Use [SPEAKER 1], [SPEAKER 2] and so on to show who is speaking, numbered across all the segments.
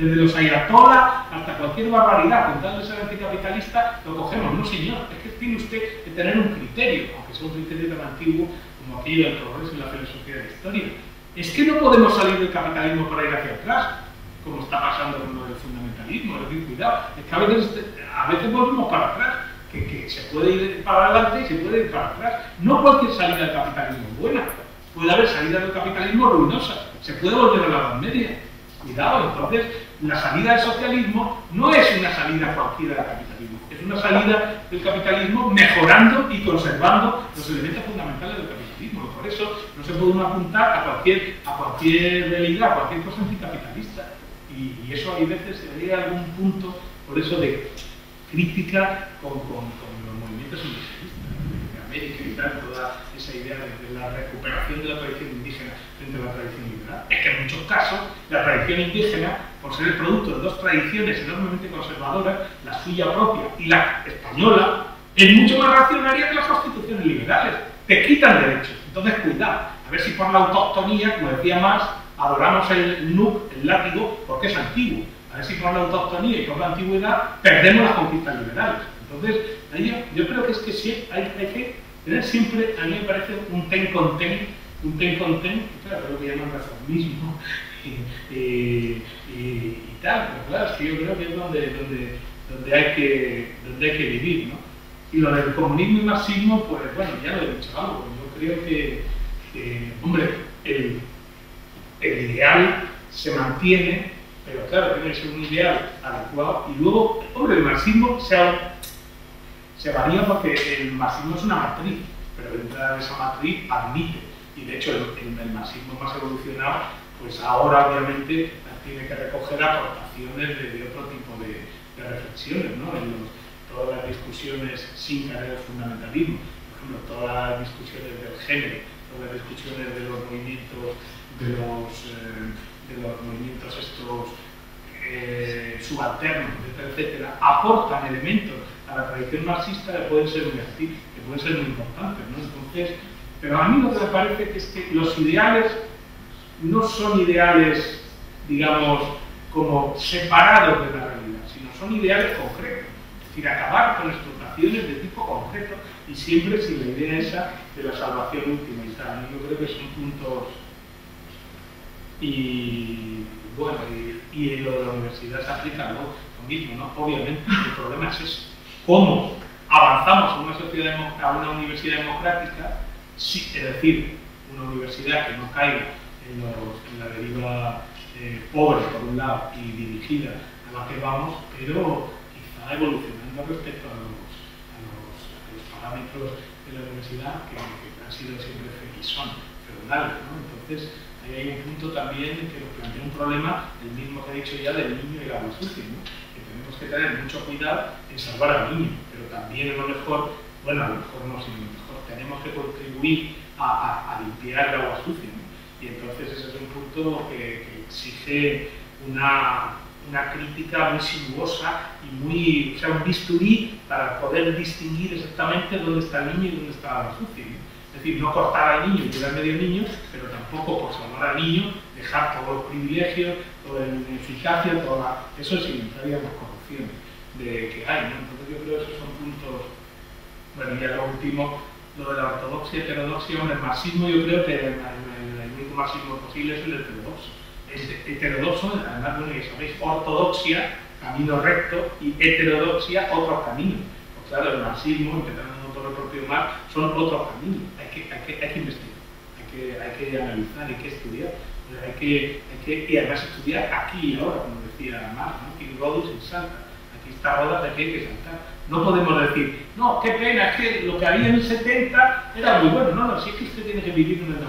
[SPEAKER 1] Desde los ayatolás hasta cualquier barbaridad, con tal de ser anticapitalista, lo cogemos. No, señor, es que tiene usted que tener un criterio, aunque sea un criterio tan antiguo como aquello del progreso y la filosofía de la historia. Es que no podemos salir del capitalismo para ir hacia atrás, como está pasando con lo del fundamentalismo. Es decir, cuidado, es que a veces volvemos para atrás, que se puede ir para adelante y se puede ir para atrás. No cualquier salida del capitalismo es buena, puede haber salidas del capitalismo ruinosas, se puede volver a la Edad Media. Cuidado, entonces, la salida del socialismo no es una salida cualquiera del capitalismo, es una salida del capitalismo mejorando y conservando los elementos fundamentales del capitalismo. Por eso no se puede uno apuntar a cualquier realidad, a cualquier cosa anticapitalista. Y eso hay veces se llega a algún punto, por eso de crítica con los movimientos indigenistas de América y tal, toda esa idea de la recuperación de la tradición indígena frente a la tradición liberal. Es que en muchos casos la tradición indígena, por ser el producto de dos tradiciones enormemente conservadoras, la suya propia y la española, es mucho más reaccionaria que las constituciones liberales. Te quitan derechos. Entonces, cuidado, a ver si por la autoctonía, como decía Marx, adoramos el NUC, el látigo, porque es antiguo. A ver si por la autoctonía y por la antigüedad perdemos las conquistas liberales. Entonces, yo creo que es que sí, hay que tener siempre, a mí me parece, un ten con ten, claro, lo que llaman reformismo y tal, pero claro, es que yo creo que es donde hay que vivir, ¿no? Y lo del comunismo y marxismo, pues bueno, ya lo he dicho algo. Yo creo que hombre, el ideal se mantiene, pero claro, tiene que ser un ideal adecuado. Y luego, hombre, el marxismo se varía porque el marxismo es una matriz, pero dentro de esa matriz admite, y de hecho el marxismo más evolucionado, pues ahora obviamente tiene que recoger aportaciones de otro tipo de reflexiones, ¿no? Todas las discusiones sin caer el fundamentalismo, por ejemplo, todas las discusiones del género, todas las discusiones de los movimientos, estos subalternos, etcétera, aportan elementos a la tradición marxista que pueden ser muy importantes, ¿no? Entonces, pero a mí lo que me parece es que los ideales no son ideales, digamos, como separados de la realidad, sino son ideales concretos. Es decir, acabar con explotaciones de tipo concreto y siempre sin la idea esa de la salvación última y tal. Yo creo que son puntos. Y bueno, y lo de la universidad se aplica lo mismo, ¿no? Obviamente el problema es eso. ¿Cómo avanzamos a una universidad democrática? Sí, es decir, una universidad que no caiga en la deriva pobre, por un lado, y dirigida a la que vamos, pero quizá evolucionando respecto a los parámetros de la universidad que han sido siempre feudales, ¿no? Entonces, ahí hay un punto también que nos plantea un problema, el mismo que he dicho ya, del niño y el agua sucia, ¿no? Que tenemos que tener mucho cuidado en salvar al niño, pero también a lo mejor, bueno, a lo mejor no, sino a lo mejor tenemos que contribuir a limpiar el agua sucia, ¿no? Y entonces ese es un punto que exige una crítica muy sinuosa y o sea, un bisturí para poder distinguir exactamente dónde está el niño y dónde está el agua sucia, ¿no? Es decir, no cortar al niño y tirar medio niño, pero tampoco por salvar al niño dejar todos los privilegios, toda la ineficacia, eso es inventaria las corrupciones que hay, ¿no? Entonces yo creo que esos son puntos. Bueno, y ya lo último, lo de la ortodoxia, heterodoxia, el marxismo, yo creo que el único marxismo posible es el heterodoxo. Es heterodoxo, además, bueno, ya sabéis, ortodoxia, camino recto, y heterodoxia, otros caminos. Pues claro, el marxismo, empezando por el propio Marx, son otros caminos. Hay que investigar, hay que analizar, hay que estudiar, y además estudiar aquí y ahora, como decía Marx, ¿no? Aquí Rodus en Salta, aquí está Rodas, aquí hay que saltar. No podemos decir, no, qué pena, es que lo que había en el 70 era muy bueno. No, si es que usted tiene que vivir en el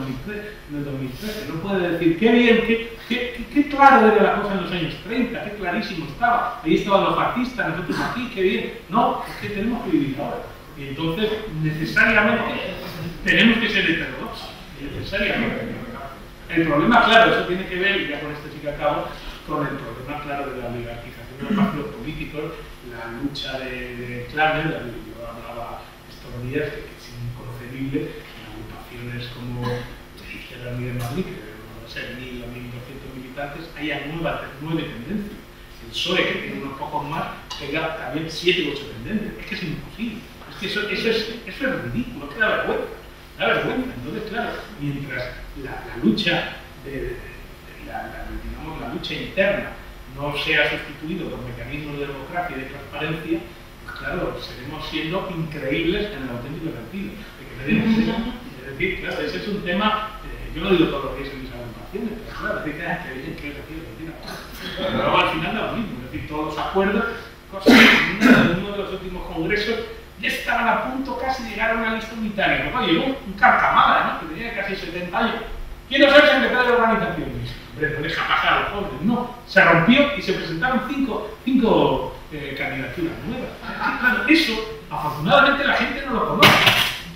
[SPEAKER 1] 2013, no puede decir, qué bien, qué claro era la cosa en los años 30, qué clarísimo estaba, ahí estaban los fascistas, nosotros aquí, qué bien. No, es que tenemos que vivir ahora. Y entonces, necesariamente, tenemos que ser heterodoxos, necesariamente. El problema, claro, eso tiene que ver, y ya con esto sí que acabo, con el problema, claro, de la oligarquización de los partidos políticos, la lucha de clanes, yo hablaba estos días que es inconcebible en agrupaciones como Izquierda Unida de Madrid, que deben ser 1.000 o 1.200 militares, votantes haya nueve tendencias. El PSOE, que tiene unos pocos más, tenga también 7 u 8 tendencias. Es que es imposible. Es que eso es ridículo, es que da vergüenza. Da vergüenza. Entonces, claro, mientras la lucha digamos, la lucha interna no sea sustituido por mecanismos de democracia y de transparencia, pues claro, seguiremos siendo increíbles en el auténtico sentido. Es decir, claro, ese es un tema, yo lo digo todos los días en mis agrupaciones, pero claro, es decir, que pero luego al final da lo mismo, es decir, todos los acuerdos, cosas que en uno de los últimos congresos ya estaban a punto casi de llegar a una lista unitaria. Luego llegó un carcamada, ¿no?, que tenía casi 70 años. Quiero ser secretario de organización. Hombre, no deja pasar a los jóvenes. No, se rompió y se presentaron cinco candidaturas nuevas. Claro, eso, afortunadamente, la gente no lo conoce.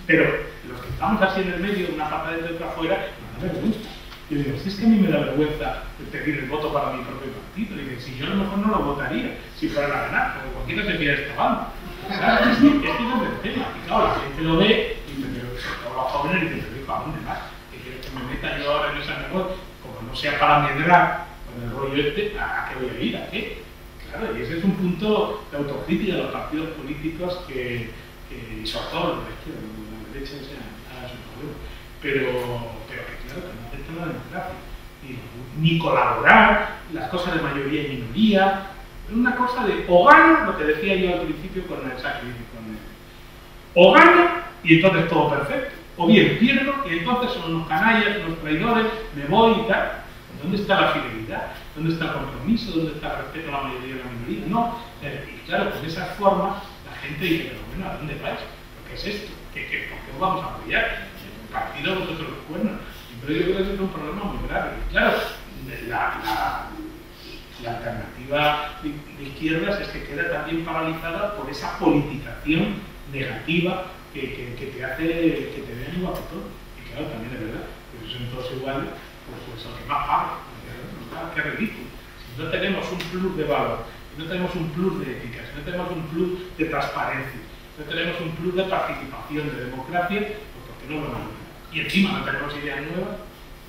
[SPEAKER 1] Pero los que estamos así en el medio, una pata dentro y otra afuera, nos da vergüenza. Yo digo, si es que a mí me da vergüenza pedir el voto para mi propio partido. Y si yo a lo mejor no lo votaría, si fuera a ganar, porque cualquiera se pide esta banda. Claro, es que no es el tema. Y claro, la gente lo ve y me dice, sobre todo los jóvenes, y dice, ¿a dónde vas? ¿Qué quieres que me meta yo ahora en esa negocio? Como no sea para medrar con el rollo este, ¿a qué voy a ir? ¿A qué? Claro, y ese es un punto de autocrítica de los partidos políticos que sobre todo los de la izquierda, la derecha sea su problema. Pero que claro, que no aceptan la democracia. Ni colaborar, las cosas de mayoría y minoría. Una cosa de o gano, lo que decía yo al principio con el sacrificio, o gano y entonces todo perfecto, o bien pierdo y entonces son unos canallas, unos traidores, me voy y tal. ¿Dónde está la fidelidad? ¿Dónde está el compromiso? ¿Dónde está el respeto a la mayoría y a la minoría? No. Y claro, con esas formas la gente dice, pero bueno, ¿a dónde vais? ¿Qué es esto? ¿Por qué os vamos a apoyar? El partido vosotros los cuernos. Pero yo creo que es un problema muy grave. Y claro, la alternativa de izquierdas es que queda también paralizada por esa politización negativa que te hace que te vean igual que todo. Y claro, también es verdad, que si son todos iguales, pues el que más paga. Qué ridículo. Si no tenemos un plus de valor, si no tenemos un plus de ética, si no tenemos un plus de transparencia, si no tenemos un plus de participación, de democracia, pues ¿por qué no lo vamos a hacer? Y encima no tenemos ideas nuevas,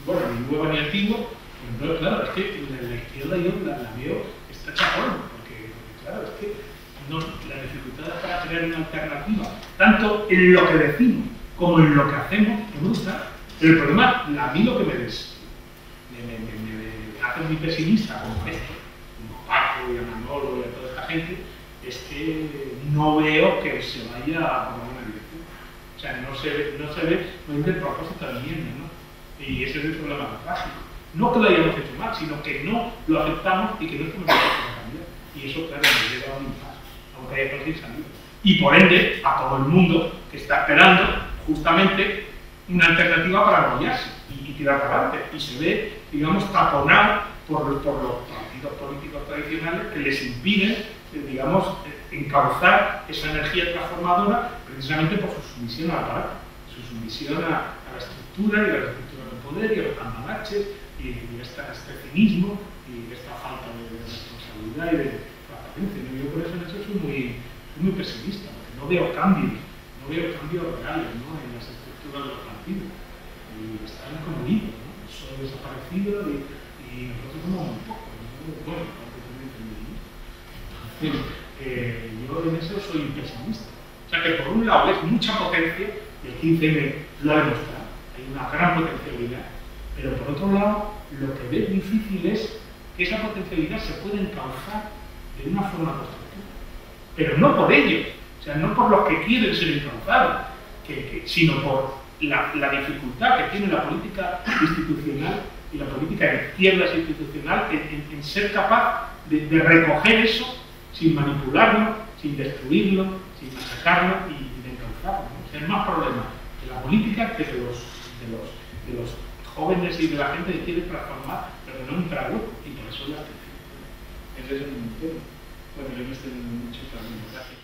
[SPEAKER 1] bueno, ni nueva ni antigua. Entonces, claro, es que la izquierda yo la veo, está chapón, porque claro, es que la dificultad para crear una alternativa, tanto en lo que decimos como en lo que hacemos, no está. Pero el problema, a mí lo que me hace muy pesimista como esto, como Paco y a Manolo y a toda esta gente, es que no veo que se vaya a tomar una dirección. O sea, no se ve el propósito de la enmienda, ¿no? Y ese es el problema trágico. No que lo hayamos hecho mal, sino que no lo aceptamos y que no estamos dispuestos a cambiar. Y eso, claro, nos lleva a un impasse, aunque haya conseguido salir. Y por ende, a todo el mundo que está esperando justamente una alternativa para apoyarse y tirar para adelante. Y se ve, digamos, taponado por los partidos políticos tradicionales que les impiden, digamos, encauzar esa energía transformadora precisamente por su sumisión al aparato, su sumisión a la estructura y a la estructura del poder y a los cambalaches y este cinismo y esta falta de responsabilidad y de transparencia. Yo por eso en eso soy muy pesimista, porque no veo cambios reales, ¿no?, en las estructuras de los partidos. Y están como libres, ¿no? Eso ha desaparecido y nosotros somos muy pocos, ¿no? Bueno, aunque también entendemos. Entonces, yo en eso soy pesimista. O sea que por un lado es mucha potencia, y el 15M lo ha demostrado, hay una gran potencialidad, pero por otro lado, lo que veo difícil es que esa potencialidad se pueda encauzar de una forma constructiva. Pero no por ellos, o sea, no por los que quieren ser encauzados, sino por la dificultad que tiene la política institucional y la política de izquierdas institucional en ser capaz de recoger eso sin manipularlo, sin destruirlo, sin machacarlo y de encauzarlo, ¿no? O sea, es más problema de la política que de los jóvenes y de la gente que quiere transformar, pero no un trago, y por eso la atención. Ese es un tema. Bueno, yo me estoy mucho también. Gracias.